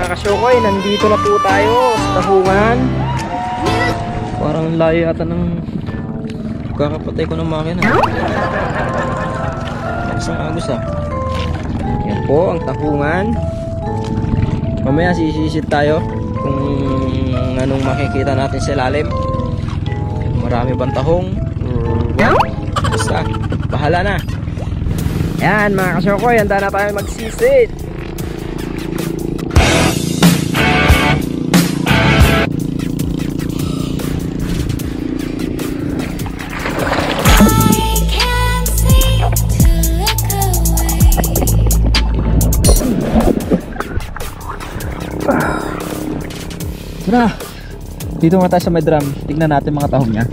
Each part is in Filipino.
kasyokoy, nandito na po tayo sa tahungan. Parang layo yata ng kakapatay ko ng makina. Isang agos Yan po ang tahungan. Mamaya sisisid tayo kung anong makikita natin sa ilalim. Marami bang tahong? Basta, bahala na. Yan mga kasyokoy, handa na tayo magsisid. Na, dito nga tayo sa may drum. Tignan natin mga tahong niya.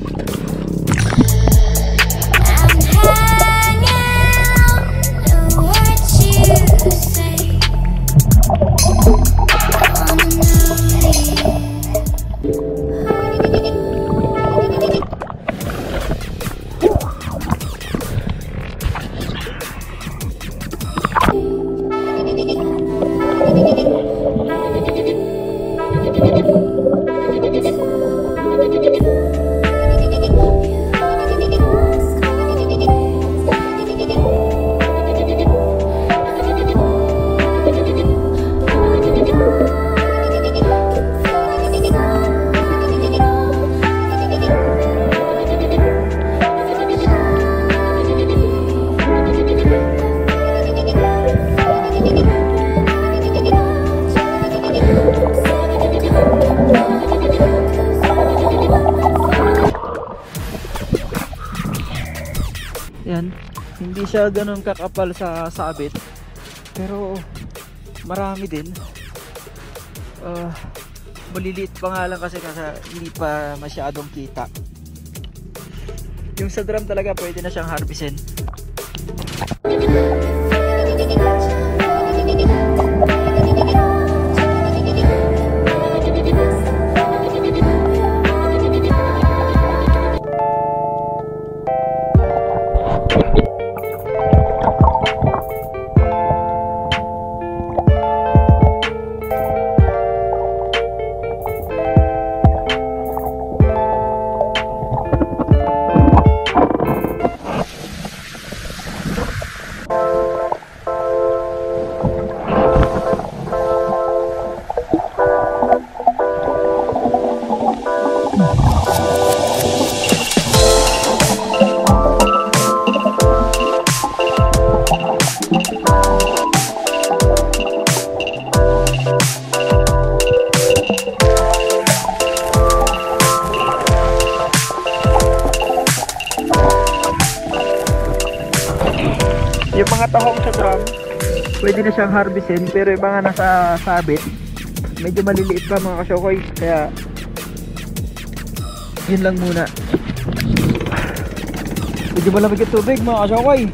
Yan, hindi siya ganun kakapal sa sabit, pero marami din. Maliliit pa nga lang kasi hindi pa masyadong kita. Yung sa drum talaga pwede na siyang harvestin. Yung mga tahong sa drum, pwede na siyang harvestin, pero yung mga nasa sabit, medyo maliliit pa mga kasyokoy, kaya yun lang muna. Medyo malamig yung tubig mga kasyokoy.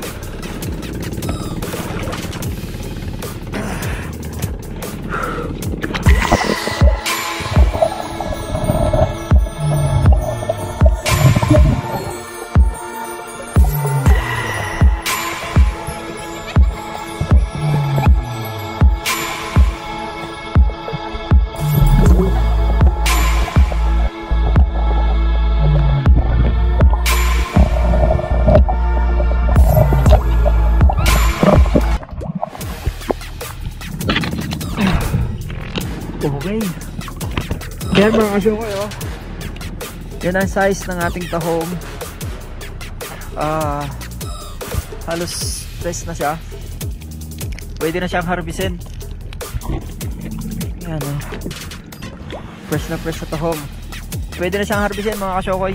Okay. Yan mga kasyokoy, yan ang size ng ating tahong. Halos fresh na siya. Pwede na siyang harvestin. Yan fresh na tahong. Pwede na siyang harvestin mga kasyokoy.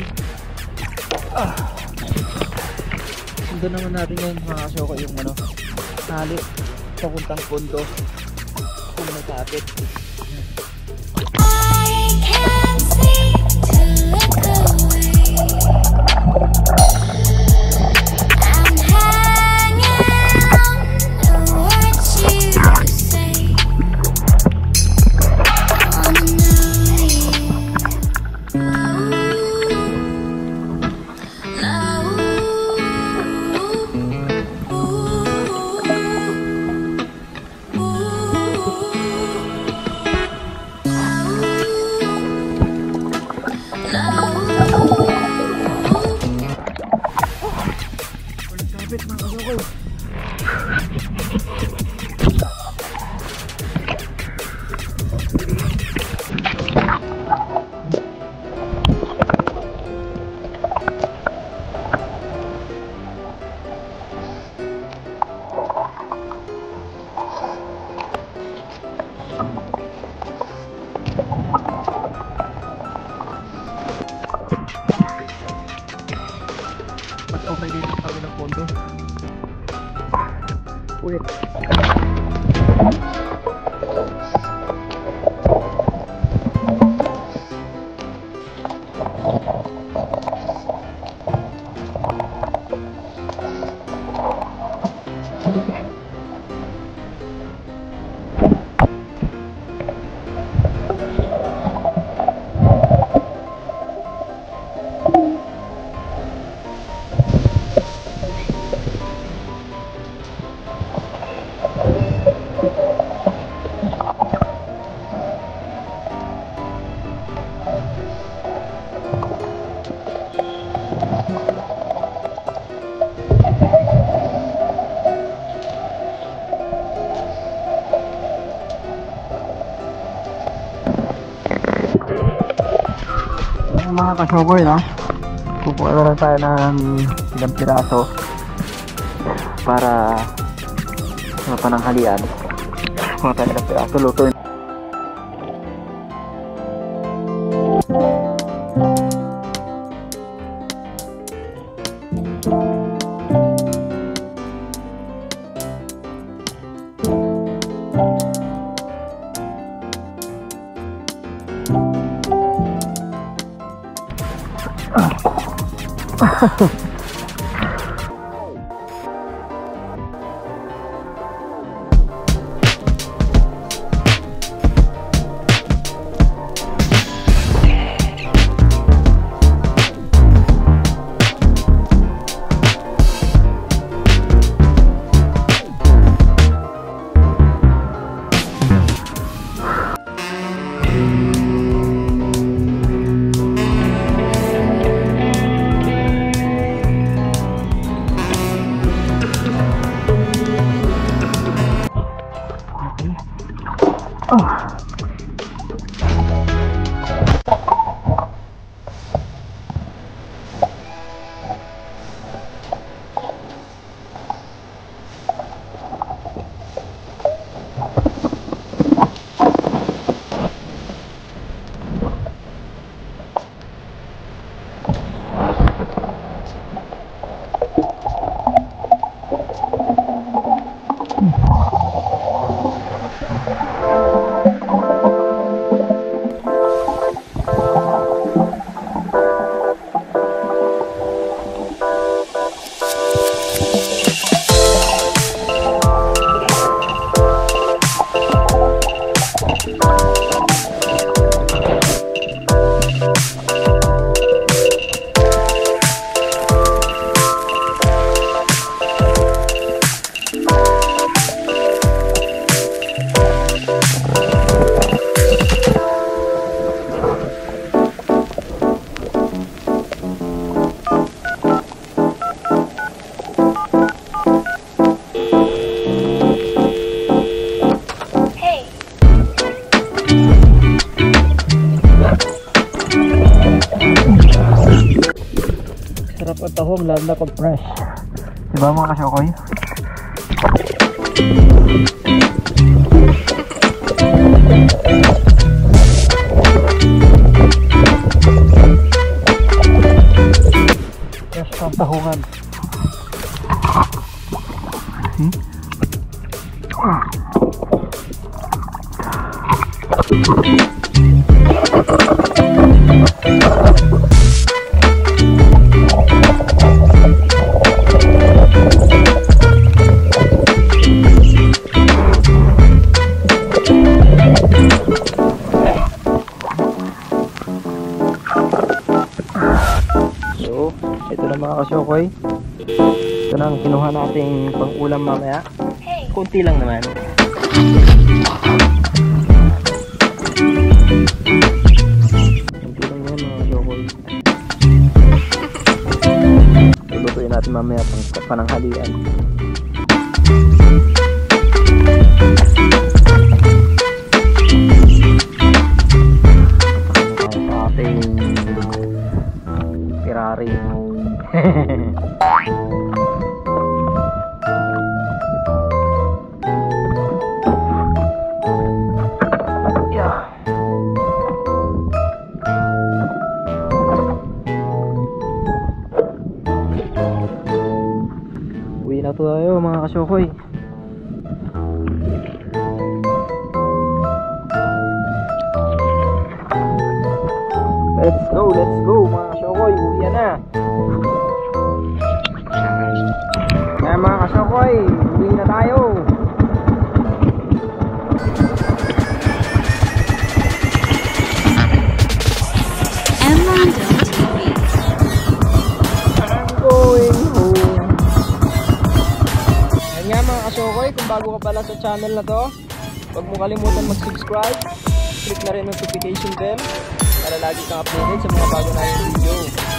Sundan naman natin ngayon mga kasyokoy yung tali papuntang pondo kung nagkapit. Ulit. Mga kasyoboy, no? Kukuha na lang tayo ng ilang piraso para sa pananghalian. Kukuha tayo ilang piraso, lutuin. Sarap ang tahong lalo na pag fresh. Diba mga kasyokoy? Fresh ang tahungan. So, ito na mga kasyokoy. Ito na ang kinuha nating pang-ulam mamaya. Kunti lang naman. Kunti lang yan mga kasyokoy. Lulutuin natin mamaya pananghalian. Ferrari. Yeah. Uwi na tayo mga kasyokoy. Let's go mga kasyokoy, uwi na. Kaya mga kasyokoy, uwi na tayo. Emerald TV. I'm going home. Ayan nga mga kasyokoy, kung bago ka pala sa channel na to, huwag mo kalimutan mag-subscribe. Click na rin notification bell para lagi kang updated sa mga bago na yung video.